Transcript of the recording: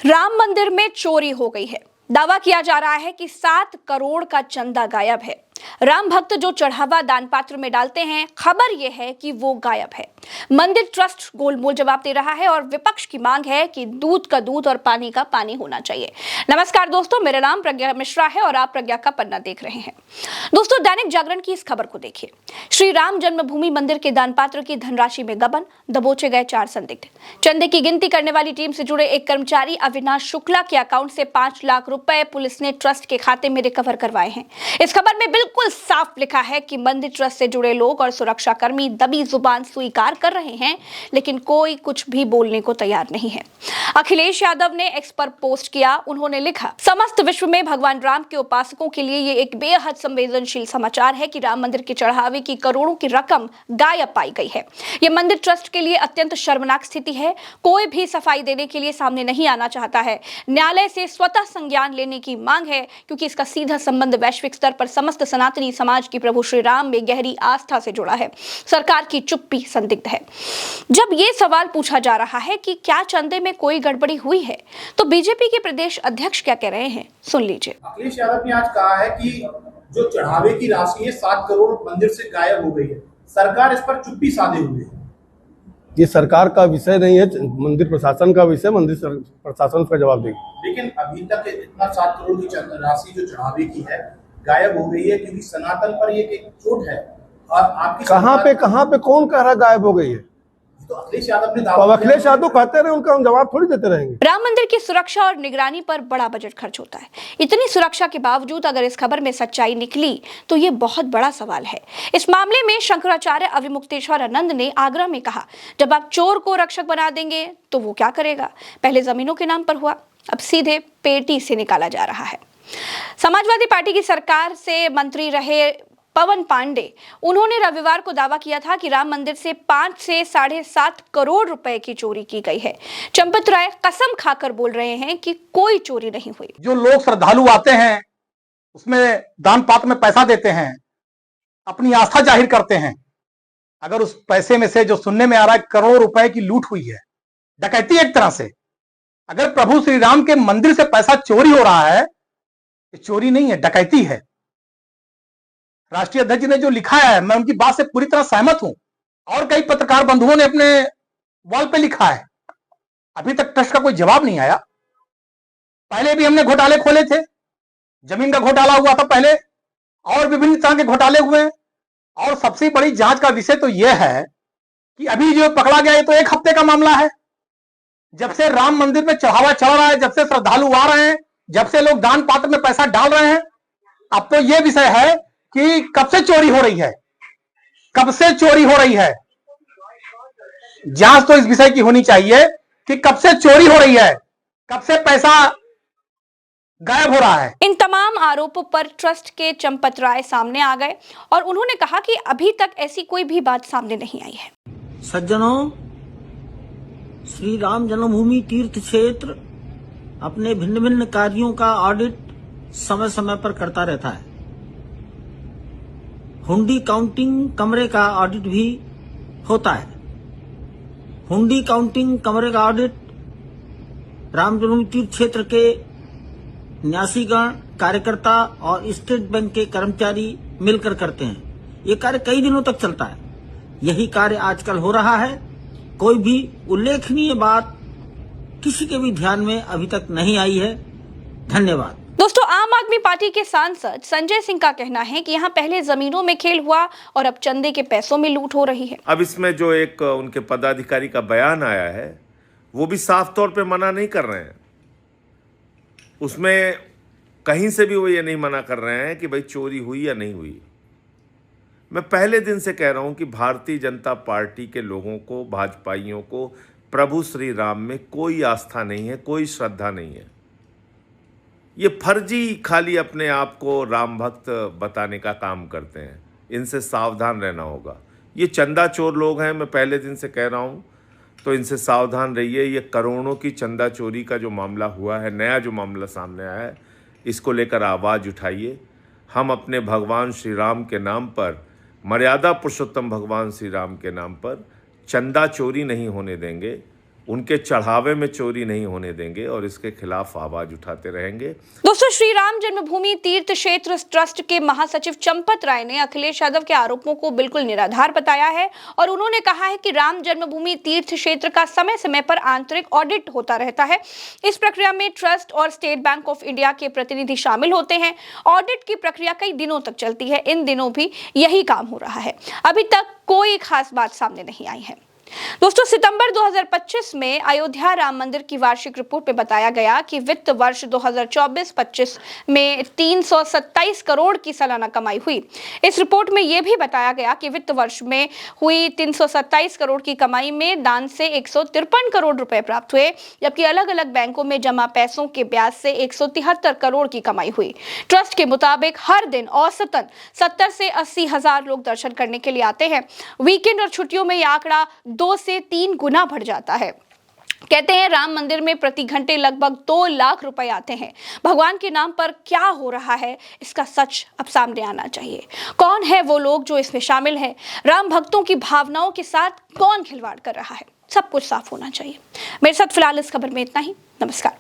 राम मंदिर में चोरी हो गई है। दावा किया जा रहा है कि 7 करोड़ का चंदा गायब है। राम भक्त जो चढ़ावा दान पात्र में डालते हैं, खबर यह है कि वो गायब है। मंदिर ट्रस्ट गोलमोल जवाब दे रहा है और विपक्ष की मांग है कि दूध का दूध और पानी का पानी होना चाहिए। नमस्कार दोस्तों, मेरा नाम प्रज्ञा मिश्रा है और आप प्रज्ञा का पन्ना देख रहे हैं। दोस्तों, दैनिक जागरण की इस खबर को देखिए। श्री राम जन्मभूमि मंदिर के दान पात्र की धनराशि में गबन, दबोचे गए 4 संदिग्ध। चंदे की गिनती करने वाली टीम से जुड़े एक कर्मचारी अविनाश शुक्ला के अकाउंट से 5 लाख रुपए पुलिस ने ट्रस्ट के खाते में रिकवर करवाए हैं। इस खबर में बिल्कुल साफ लिखा है कि मंदिर ट्रस्ट से जुड़े लोग और सुरक्षा कर्मी दबी जुबान स्वीकार कर रहे हैं, लेकिन कोई कुछ भी बोलने को तैयार नहीं है। अखिलेश यादव ने एक्स पर पोस्ट किया। उन्होंने लिखा, समस्त विश्व में भगवान राम के उपासकों के लिए ये एक बेहद संवेदनशील समाचार है कि राम मंदिर के चढ़ावे की करोड़ों की रकम गायब पाई गई है। ये मंदिर ट्रस्ट के लिए अत्यंत शर्मनाक स्थिति है। कोई भी सफाई देने के लिए सामने नहीं आना चाहता है। न्यायालय से स्वतः संज्ञान लेने की मांग है, क्योंकि इसका सीधा संबंध वैश्विक स्तर पर समस्त सनातनी समाज की प्रभु श्री राम में गहरी आस्था से जुड़ा है। सरकार की चुप्पी संदिग्ध है। जब ये सवाल पूछा जा रहा है कि क्या चंदे में कोई गड़बड़ी हुई है, तो बीजेपी के प्रदेश अध्यक्ष क्या कह रहे हैं, सुन लीजिए। अखिलेश यादव ने आज कहा है कि जो चढ़ावे की राशि है 7 करोड़ मंदिर से गायब हो गई है। सरकार इस पर चुप्पी साधे हुए है। ये सरकार का विषय नहीं है, मंदिर प्रशासन का विषय, मंदिर प्रशासन उसका जवाब देगी। लेकिन अभी तक इतना 7 करोड़ की राशि जो चढ़ावे की है गायब हो गई है, क्योंकि सनातन पर ये एक चोट है। और आपकी कहाँ पे कौन कह रहा गायब हो गई है? तो अखिलेश यादव ने तो अखिलेश यादव कहते रहे, उनका हम जवाब थोड़ी देते रहेंगे। राम मंदिर की सुरक्षा और निगरानी पर बड़ा बजट खर्च होता है। इतनी सुरक्षा के बावजूद अगर इस खबर में सच्चाई निकली तो ये बहुत बड़ा सवाल है। इस मामले में शंकराचार्य अविमुक्तेश्वर आनंद ने आगरा में कहा, जब आप चोर को रक्षक बना देंगे तो वो क्या करेगा? पहले जमीनों के नाम पर हुआ, अब सीधे पेटी से निकाला जा रहा है। समाजवादी पार्टी की सरकार से मंत्री रहे पवन पांडे, उन्होंने रविवार को दावा किया था कि राम मंदिर से 5 से 7.5 करोड़ रुपए की चोरी की गई है। चंपत राय कसम खाकर बोल रहे हैं कि कोई चोरी नहीं हुई। जो लोग श्रद्धालु आते हैं, उसमें दान पात्र में पैसा देते हैं, अपनी आस्था जाहिर करते हैं। अगर उस पैसे में से जो सुनने में आ रहा है करोड़ रुपए की लूट हुई है, डकैती एक तरह से, अगर प्रभु श्री राम के मंदिर से पैसा चोरी हो रहा है, ये चोरी नहीं है, डकैती है। राष्ट्रीय अध्यक्ष ने जो लिखा है, मैं उनकी बात से पूरी तरह सहमत हूं। और कई पत्रकार बंधुओं ने अपने वॉल पे लिखा है। अभी तक ट्रस्ट का कोई जवाब नहीं आया। पहले भी हमने घोटाले खोले थे, जमीन का घोटाला हुआ था पहले, और विभिन्न तरह के घोटाले हुए। और सबसे बड़ी जांच का विषय तो यह है कि अभी जो पकड़ा गया, ये तो 1 हफ्ते का मामला है। जब से राम मंदिर में चढ़ावा चढ़ रहा है, जब से श्रद्धालु आ रहे हैं, जब से लोग दान पात्र में पैसा डाल रहे हैं, अब तो यह विषय है कि कब से चोरी हो रही है, कब से चोरी हो रही है। जांच तो इस विषय की होनी चाहिए कि कब से चोरी हो रही है, कब से पैसा गायब हो रहा है। इन तमाम आरोपों पर ट्रस्ट के चंपत राय सामने आ गए और उन्होंने कहा कि अभी तक ऐसी कोई भी बात सामने नहीं आई है। सज्जनों, श्री राम जन्मभूमि तीर्थ क्षेत्र अपने भिन्न भिन्न कार्यों का ऑडिट समय समय पर करता रहता है। हुंडी काउंटिंग कमरे का ऑडिट भी होता है। हुंडी काउंटिंग कमरे का ऑडिट राम जन्मभूमि तीर्थ क्षेत्र के न्यासीगण, कार्यकर्ता और स्टेट बैंक के कर्मचारी मिलकर करते हैं। ये कार्य कई दिनों तक चलता है। यही कार्य आजकल हो रहा है। कोई भी उल्लेखनीय बात किसी के भी ध्यान में अभी तक नहीं आई है। धन्यवाद। दोस्तों, आम आदमी पार्टी के सांसद संजय सिंह का कहना है कि यहाँ पहले जमीनों में खेल हुआ और अब चंदे के पैसों में लूट हो रही है। अब इसमें जो एक उनके पदाधिकारी का बयान आया है, वो भी साफ तौर पे मना नहीं कर रहे हैं। उसमें कहीं से भी वो ये नहीं मना कर रहे हैं कि भाई चोरी हुई या नहीं हुई। मैं पहले दिन से कह रहा हूं कि भारतीय जनता पार्टी के लोगों को, भाजपाइयों को प्रभु श्री राम में कोई आस्था नहीं है, कोई श्रद्धा नहीं है। ये फर्जी खाली अपने आप को राम भक्त बताने का काम करते हैं। इनसे सावधान रहना होगा। ये चंदा चोर लोग हैं, मैं पहले दिन से कह रहा हूँ, तो इनसे सावधान रहिए। ये करोड़ों की चंदा चोरी का जो मामला हुआ है, नया जो मामला सामने आया है, इसको लेकर आवाज़ उठाइए। हम अपने भगवान श्री राम के नाम पर, मर्यादा पुरुषोत्तम भगवान श्री राम के नाम पर चंदा चोरी नहीं होने देंगे। उनके चढ़ावे में चोरी नहीं होने देंगे और इसके खिलाफ आवाज उठाते रहेंगे। दोस्तों, श्री राम जन्मभूमि तीर्थ क्षेत्र ट्रस्ट के महासचिव चंपत राय ने अखिलेश यादव के आरोपों को बिल्कुल निराधार बताया है और उन्होंने कहा है कि राम जन्मभूमि तीर्थ क्षेत्र का समय समय पर आंतरिक ऑडिट होता रहता है। इस प्रक्रिया में ट्रस्ट और स्टेट बैंक ऑफ इंडिया के प्रतिनिधि शामिल होते हैं। ऑडिट की प्रक्रिया कई दिनों तक चलती है। इन दिनों भी यही काम हो रहा है। अभी तक कोई खास बात सामने नहीं आई है। दोस्तों, सितंबर 2025 में अयोध्या राम मंदिर की वार्षिक रिपोर्ट में बताया गया कि वित्त वर्ष 2024-25 में 327 करोड़ की सालाना कमाई हुई। इस रिपोर्ट में यह भी बताया गया कि वित्त वर्ष में हुई 327 करोड़ की कमाई में दान से 153 करोड़ रुपए प्राप्त हुए, जबकि अलग अलग बैंकों में जमा पैसों के ब्याज से 173 करोड़ की कमाई हुई। ट्रस्ट के मुताबिक हर दिन औसतन 70 से 80 हजार लोग दर्शन करने के लिए आते हैं। वीकेंड और छुट्टियों में यह आंकड़ा 2 से 3 गुना बढ़ जाता है। कहते हैं राम मंदिर में प्रति घंटे लगभग 2 लाख रुपए आते हैं। भगवान के नाम पर क्या हो रहा है, इसका सच अब सामने आना चाहिए। कौन है वो लोग जो इसमें शामिल हैं? राम भक्तों की भावनाओं के साथ कौन खिलवाड़ कर रहा है? सब कुछ साफ होना चाहिए। मेरे साथ फिलहाल इस खबर में इतना ही। नमस्कार।